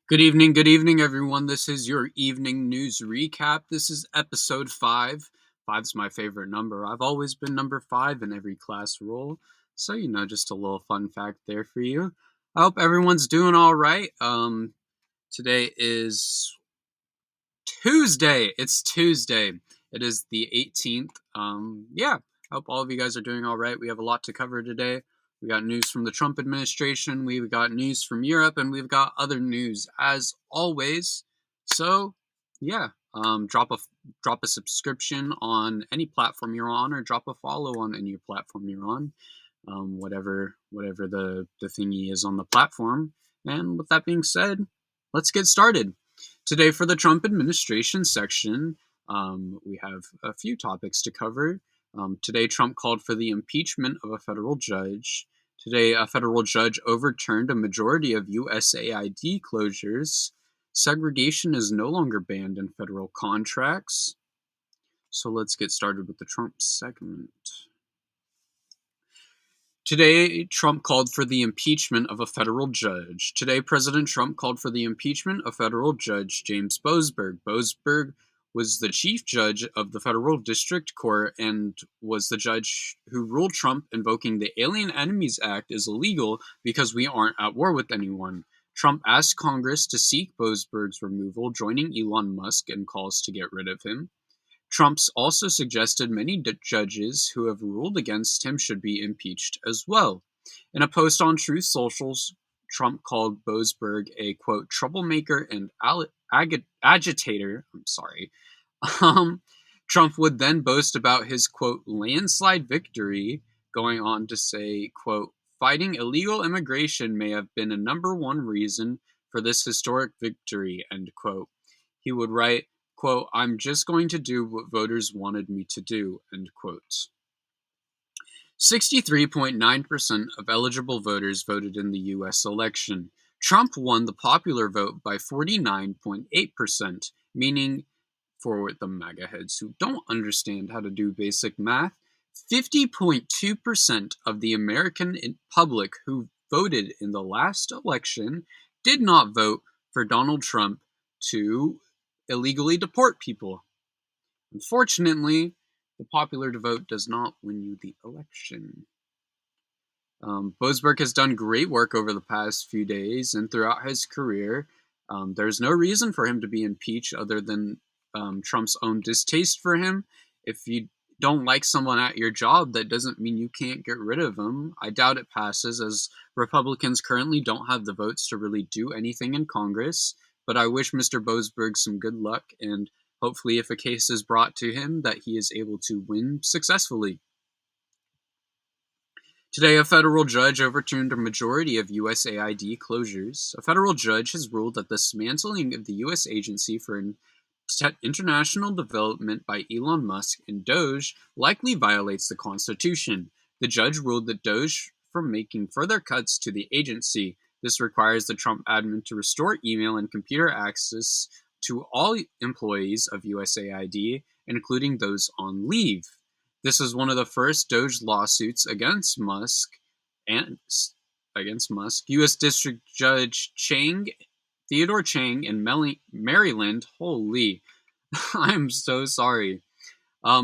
Good evening, everyone. This is your evening news recap. This is episode 5. Five's my favorite number. I've always been number 5 in every class roll. So, just a little fun fact there for you. I hope everyone's doing all right. Today is Tuesday. It's Tuesday. It is the 18th. I hope all of you guys are doing all right. We have a lot to cover today. We got news from the Trump administration, we've got news from Europe, and we've got other news as always. So, drop a subscription on any platform you're on, or drop a follow on any platform you're on, whatever the thingy is on the platform. And with that being said, let's get started. Today, for the Trump administration section, we have a few topics to cover. Today, Trump called for the impeachment of a federal judge. Today, a federal judge overturned a majority of USAID closures. Segregation is no longer banned in federal contracts. So let's get started with the Trump segment. Today, Trump called for the impeachment of a federal judge. Today, President Trump called for the impeachment of federal judge James Boasberg. Boasberg was the chief judge of the federal district court and was the judge who ruled Trump invoking the Alien Enemies Act is illegal because we aren't at war with anyone. Trump asked Congress to seek Boasberg's removal, joining Elon Musk in calls to get rid of him. Trump's also suggested many judges who have ruled against him should be impeached as well. In a post on Truth Socials, Trump called Boasberg a, quote, troublemaker and agitator. Trump would then boast about his, quote, landslide victory, going on to say, quote, fighting illegal immigration may have been a number one reason for this historic victory, end quote. He would write, quote, I'm just going to do what voters wanted me to do, end quote. 63.9% of eligible voters voted in the U.S. election. Trump won the popular vote by 49.8%, meaning, for the MAGA heads who don't understand how to do basic math, 50.2% of the American public who voted in the last election did not vote for Donald Trump to illegally deport people. Unfortunately, the popular vote does not win you the election. Boasberg has done great work over the past few days and throughout his career. There's no reason for him to be impeached other than Trump's own distaste for him. If you don't like someone at your job, that doesn't mean you can't get rid of them. I doubt it passes, as Republicans currently don't have the votes to really do anything in Congress. But I wish Mr. Boasberg some good luck, and hopefully if a case is brought to him, that he is able to win successfully. Today, a federal judge overturned a majority of USAID closures. A federal judge has ruled that the dismantling of the U.S. Agency for International Development by Elon Musk and Doge likely violates the Constitution. The judge ruled that Doge from making further cuts to the agency. This requires the Trump admin to restore email and computer access to all employees of USAID, including those on leave. This is one of the first Doge lawsuits against Musk. U.S. District Judge Theodore Chang in Maryland, holy, I'm so sorry,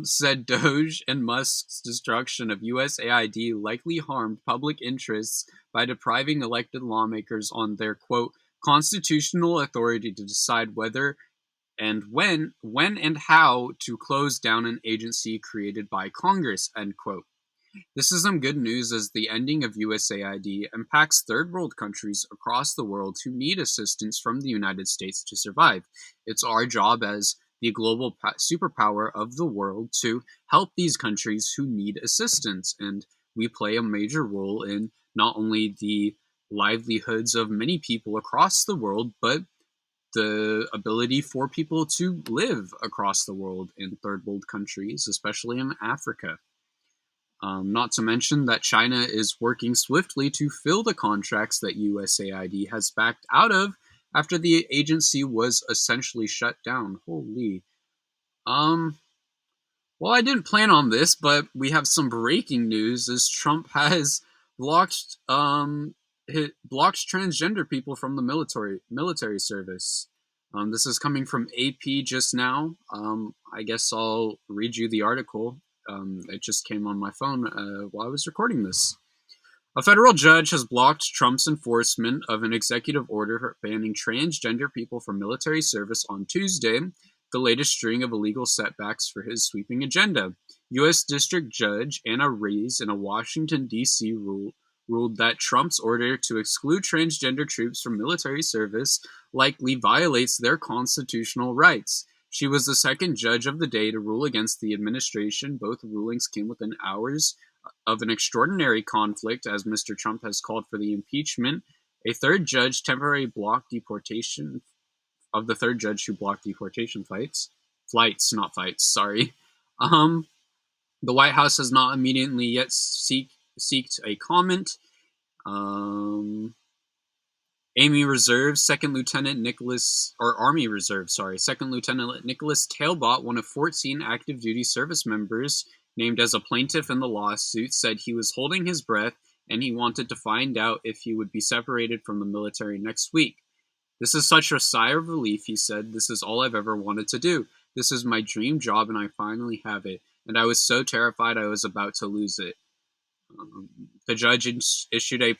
said Doge and Musk's destruction of USAID likely harmed public interests by depriving elected lawmakers on their, quote, constitutional authority to decide whether and when and how to close down an agency created by Congress, end quote. This is some good news, as the ending of USAID impacts third world countries across the world who need assistance from the United States to survive. It's our job as the global superpower of the world to help these countries who need assistance, and we play a major role in not only the livelihoods of many people across the world, but the ability for people to live across the world in third world countries, especially in Africa. Not to mention that China is working swiftly to fill the contracts that USAID has backed out of after the agency was essentially shut down. Holy. Well, I didn't plan on this, but we have some breaking news as Trump has blocked blocks transgender people from the military service. This is coming from AP just now. I guess I'll read you the article. It just came on my phone while I was recording this. A federal judge has blocked Trump's enforcement of an executive order banning transgender people from military service on Tuesday, the latest string of illegal setbacks for his sweeping agenda. U.S. District Judge Anna Brays in a Washington, D.C. ruled that Trump's order to exclude transgender troops from military service likely violates their constitutional rights. She was the second judge of the day to rule against the administration. Both rulings came within hours of an extraordinary conflict, as Mr. Trump has called for the impeachment. A third judge temporarily blocked deportation of the third judge who blocked deportation flights, not fights. Sorry. The White House has not immediately yet seeked a comment. Army Reserve Second Lieutenant Nicholas Talbot, one of 14 active duty service members named as a plaintiff in the lawsuit, said he was holding his breath and he wanted to find out if he would be separated from the military next week. This is such a sigh of relief, he said. This is all I've ever wanted to do. This is my dream job and I finally have it. And I was so terrified I was about to lose it. The judge issued a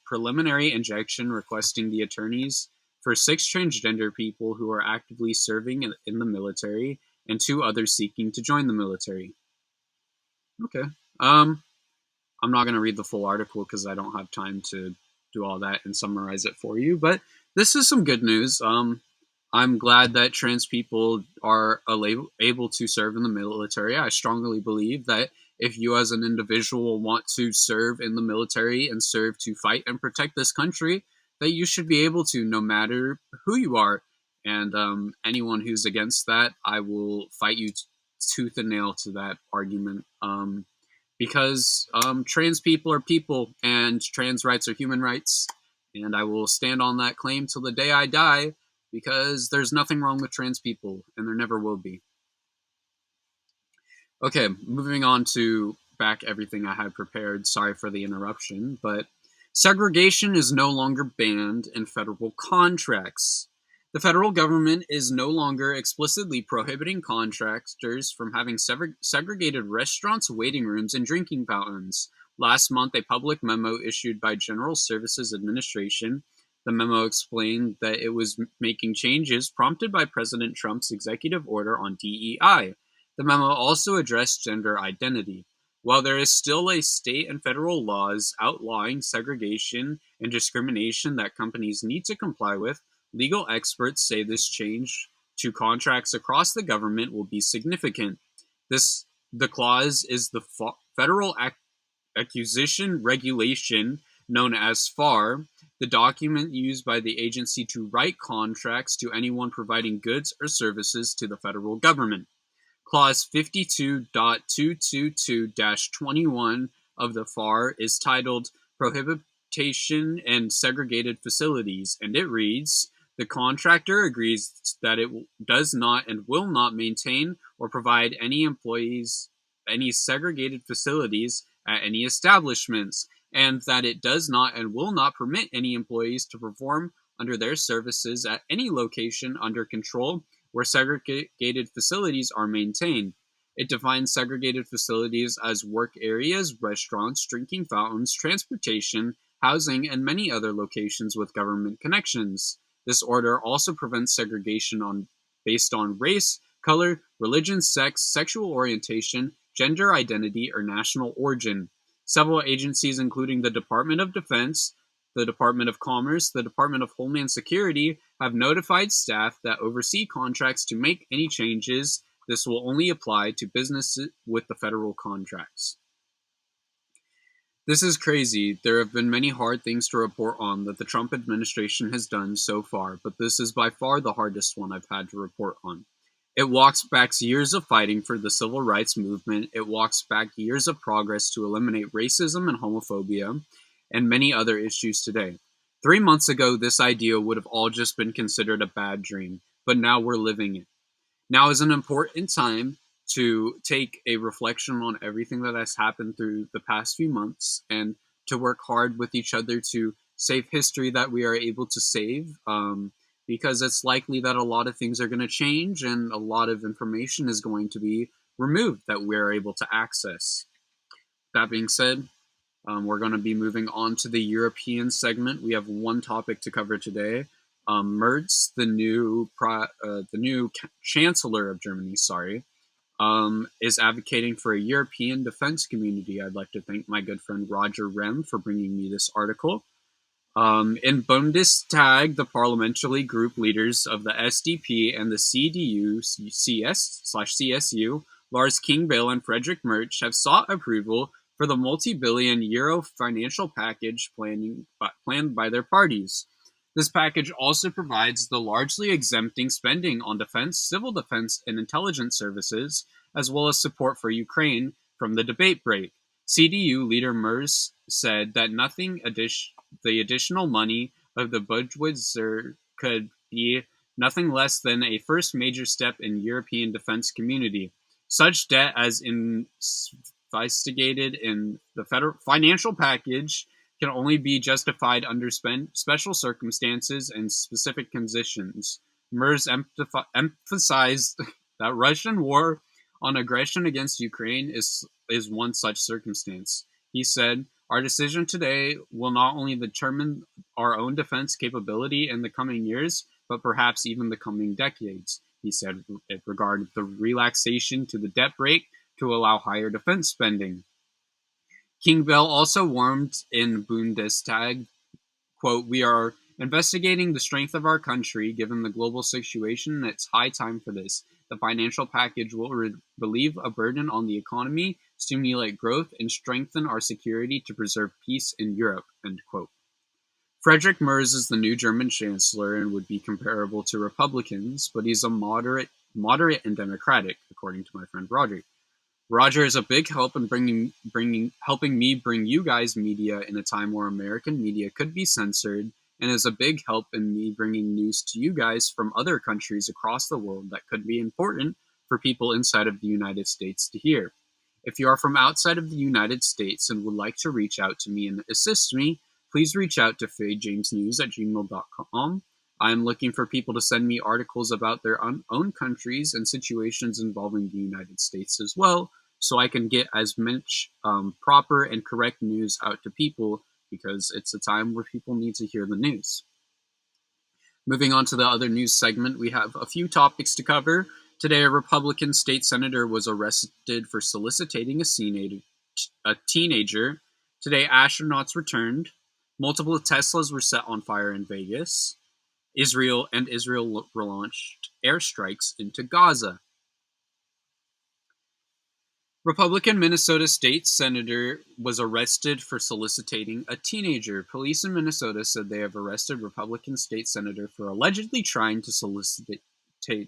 preliminary injunction requesting the attorneys for 6 transgender people who are actively serving in the military and 2 others seeking to join the military. Okay. I'm not going to read the full article because I don't have time to do all that and summarize it for you, but this is some good news. I'm glad that trans people are able to serve in the military. I strongly believe that if you as an individual want to serve in the military and serve to fight and protect this country, that you should be able to, no matter who you are. And anyone who's against that, I will fight you tooth and nail to that argument. Because trans people are people and trans rights are human rights. And I will stand on that claim till the day I die, because there's nothing wrong with trans people, and there never will be. Okay, moving on to back everything I had prepared. Sorry for the interruption, but segregation is no longer banned in federal contracts. The federal government is no longer explicitly prohibiting contractors from having segregated restaurants, waiting rooms, and drinking fountains. Last month, a public memo issued by General Services Administration. The memo explained that it was making changes prompted by President Trump's executive order on DEI. The memo also addressed gender identity. While there is still a state and federal laws outlawing segregation and discrimination that companies need to comply with, legal experts say this change to contracts across the government will be significant. The clause is the Federal Acquisition Regulation, known as FAR, the document used by the agency to write contracts to anyone providing goods or services to the federal government. Clause 52.222-21 of the FAR is titled Prohibition and Segregated Facilities, and it reads, the contractor agrees that it does not and will not maintain or provide any segregated facilities at any establishments, and that it does not and will not permit any employees to perform under their services at any location under control where segregated facilities are maintained. It defines segregated facilities as work areas, restaurants, drinking fountains, transportation, housing, and many other locations with government connections. This order also prevents segregation based on race, color, religion, sex, sexual orientation, gender identity, or national origin. Several agencies, including the Department of Defense, the Department of Commerce, the Department of Homeland Security, have notified staff that oversee contracts to make any changes. This will only apply to businesses with the federal contracts. This is crazy. There have been many hard things to report on that the Trump administration has done so far, but this is by far the hardest one I've had to report on. It walks back years of fighting for the civil rights movement. It walks back years of progress to eliminate racism and homophobia and many other issues today. 3 months ago, this idea would have all just been considered a bad dream, but now we're living it. Now is an important time to take a reflection on everything that has happened through the past few months and to work hard with each other to save history that we are able to save, because it's likely that a lot of things are going to change and a lot of information is going to be removed that we're able to access. That being said, we're going to be moving on to the European segment. We have one topic to cover today. Merz, the new Chancellor of Germany, is advocating for a European defense community. I'd like to thank my good friend Roger Rem for bringing me this article. In Bundestag, the parliamentary group leaders of the SDP and the CDU/CSU, Lars Klingbeil and Friedrich Merz, have sought approval for the multi-billion euro financial package planned by their parties. This package also provides the largely exempting spending on defense, civil defense, and intelligence services, as well as support for Ukraine from the debate break. CDU leader Merz said that the additional money of the Budweiser could be nothing less than a first major step in European defense community. Such debt as investigated in the federal financial package can only be justified under special circumstances and specific conditions. Merz emphasized that Russian war on aggression against Ukraine is one such circumstance. He said, "Our decision today will not only determine our own defense capability in the coming years, but perhaps even the coming decades." He said it regarded the relaxation to the debt brake to allow higher defense spending. Klingbeil also warned in Bundestag, quote, "We are investigating the strength of our country given the global situation, and it's high time for this. The financial package will relieve a burden on the economy, stimulate growth, and strengthen our security to preserve peace in Europe," end quote. Friedrich Merz is the new German chancellor and would be comparable to Republicans, but he's a moderate and democratic, according to my friend Roger. Roger is a big help in helping me bring you guys media in a time where American media could be censored, and is a big help in me bringing news to you guys from other countries across the world that could be important for people inside of the United States to hear. If you are from outside of the United States and would like to reach out to me and assist me, please reach out to fadejamesnews@gmail.com. I am looking for people to send me articles about their own countries and situations involving the United States as well, so I can get as much proper and correct news out to people, because it's a time where people need to hear the news. Moving on to the other news segment, we have a few topics to cover. Today, a Republican state senator was arrested for soliciting a teenager. Today, astronauts returned. Multiple Teslas were set on fire in Vegas. Israel relaunched airstrikes into Gaza. Republican Minnesota state senator was arrested for soliciting a teenager. Police in Minnesota said they have arrested Republican state senator for allegedly trying to solicit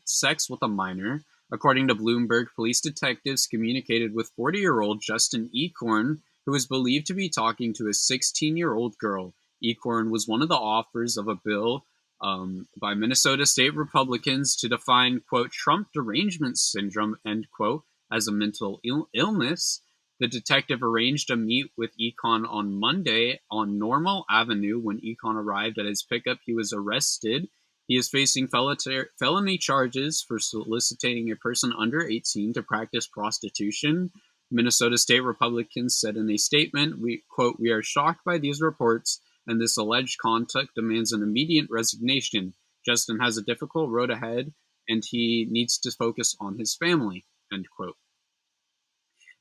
sex with a minor. According to Bloomberg, police detectives communicated with 40-year-old Justin Ecorn, who is believed to be talking to a 16-year-old girl. Ecorn was one of the authors of a bill by Minnesota state Republicans to define, quote, Trump derangement syndrome, end quote, as a mental illness. The detective arranged a meet with Econ on Monday on Normal Avenue. When Econ arrived at his pickup, he was arrested. He is facing felony charges for soliciting a person under 18 to practice prostitution. Minnesota state Republicans said in a statement, "We are shocked by these reports, and this alleged conduct demands an immediate resignation. Justin has a difficult road ahead, and he needs to focus on his family," end quote.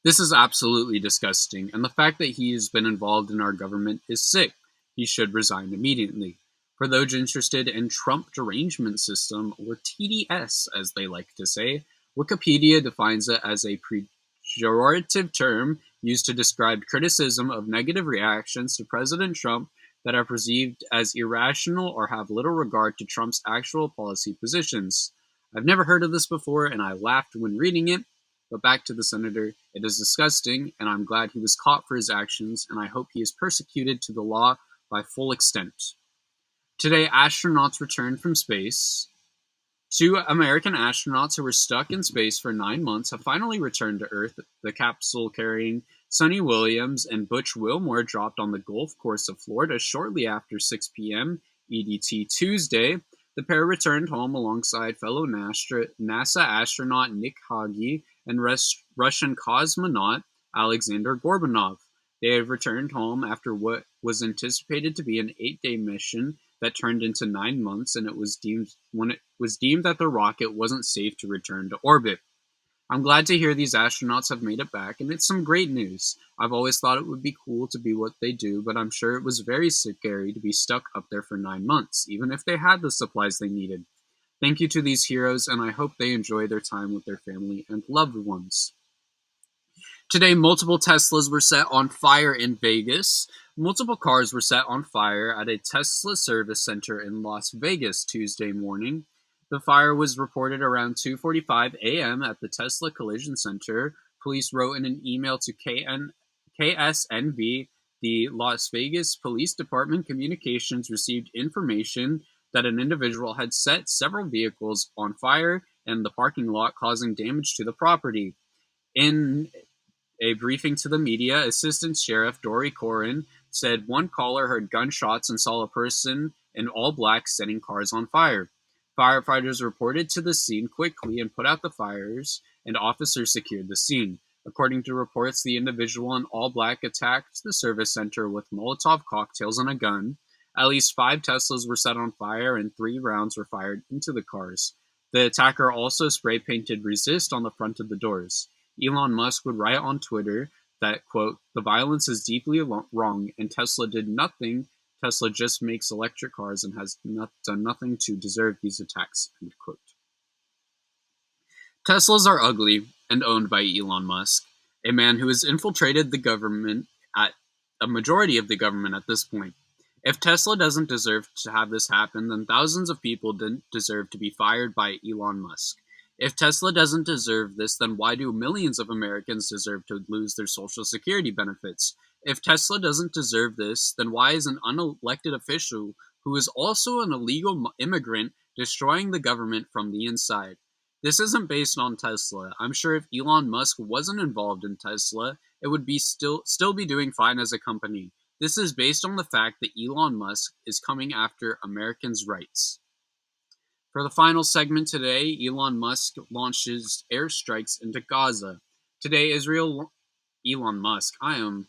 This is absolutely disgusting, and the fact that he has been involved in our government is sick. He should resign immediately. For those interested in Trump derangement system, or TDS as they like to say, Wikipedia defines it as a pejorative term used to describe criticism of negative reactions to President Trump that are perceived as irrational or have little regard to Trump's actual policy positions. I've never heard of this before, and I laughed when reading it. But back to the senator, it is disgusting, and I'm glad he was caught for his actions, and I hope he is persecuted to the law by full extent. Today, astronauts returned from space. 2 American astronauts who were stuck in space for 9 months have finally returned to Earth. The capsule carrying Sonny Williams and Butch Wilmore dropped on the golf course of Florida shortly after 6 p.m. EDT Tuesday. The pair returned home alongside fellow NASA astronaut Nick Hagi and Russian cosmonaut Alexander Gorbanov. They have returned home after what was anticipated to be an 8-day mission that turned into 9 months, and it was deemed that the rocket wasn't safe to return to orbit. I'm glad to hear these astronauts have made it back, and it's some great news. I've always thought it would be cool to be what they do, but I'm sure it was very scary to be stuck up there for 9 months, even if they had the supplies they needed. Thank you to these heroes, and I hope they enjoy their time with their family and loved ones. Today, multiple Teslas were set on fire in Vegas. Multiple cars were set on fire at a Tesla service center in Las Vegas Tuesday morning. The fire was reported around 2:45 a.m. at the Tesla Collision Center. Police wrote in an email to KSNV. The Las Vegas Police Department Communications received information that an individual had set several vehicles on fire in the parking lot, causing damage to the property. In a briefing to the media, Assistant Sheriff Dory Corrin said one caller heard gunshots and saw a person in all black setting cars on fire. Firefighters reported to the scene quickly and put out the fires, and officers secured the scene. According to reports, the individual in all black attacked the service center with Molotov cocktails and a gun. At least 5 Teslas were set on fire and 3 rounds were fired into the cars. The attacker also spray painted "resist" on the front of the doors. Elon Musk would write on Twitter that, quote, "The violence is deeply wrong and Tesla did nothing. Tesla just makes electric cars and has done nothing to deserve these attacks," end quote. Teslas are ugly and owned by Elon Musk, a man who has infiltrated the government at a majority of the government at this point. If Tesla doesn't deserve to have this happen, then thousands of people didn't deserve to be fired by Elon Musk. If Tesla doesn't deserve this, then why do millions of Americans deserve to lose their Social Security benefits? If Tesla doesn't deserve this, then why is an unelected official who is also an illegal immigrant destroying the government from the inside? This isn't based on Tesla. I'm sure if Elon Musk wasn't involved in Tesla, it would be still be doing fine as a company. This is based on the fact that Elon Musk is coming after Americans' rights. For the final segment today, Elon Musk launches airstrikes into Gaza. Today, Elon Musk, I am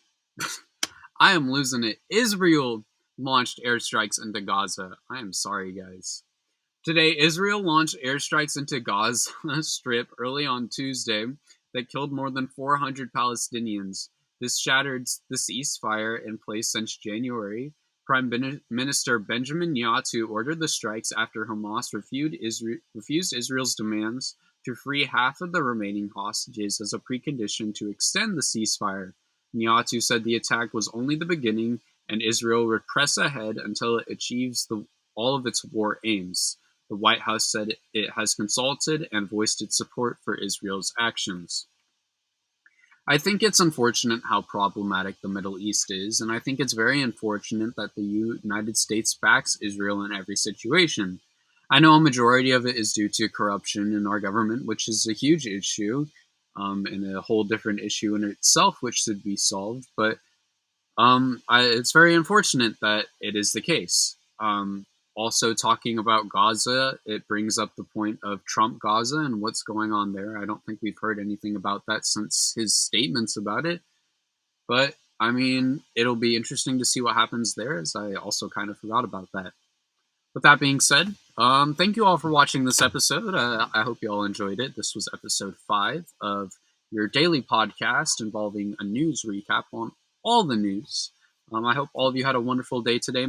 losing it. Israel launched airstrikes into Gaza. I am sorry, guys. Today, Israel launched airstrikes into Gaza Strip early on Tuesday that killed more than 400 Palestinians. This shattered the ceasefire in place since January. Prime Minister Benjamin Netanyahu ordered the strikes after Hamas refused Israel's demands to free half of the remaining hostages as a precondition to extend the ceasefire. Netanyahu said the attack was only the beginning, and Israel would press ahead until it achieves all of its war aims. The White House said it has consulted and voiced its support for Israel's actions. I think it's unfortunate how problematic the Middle East is, and I think it's very unfortunate that the United States backs Israel in every situation. I know a majority of it is due to corruption in our government, which is a huge issue, and a whole different issue in itself, which should be solved, but it's very unfortunate that it is the case. Also, talking about Gaza, it brings up the point of Trump Gaza and what's going on there. I don't think we've heard anything about that since his statements about it. But, I mean, it'll be interesting to see what happens there, as I also kind of forgot about that. With that being said, thank you all for watching this episode. I hope you all enjoyed it. This was episode 5 of your daily podcast involving a news recap on all the news. I hope all of you had a wonderful day today.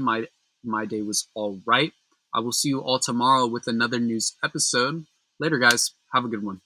My day was all right. I will see you all tomorrow with another news episode. Later, guys. Have a good one.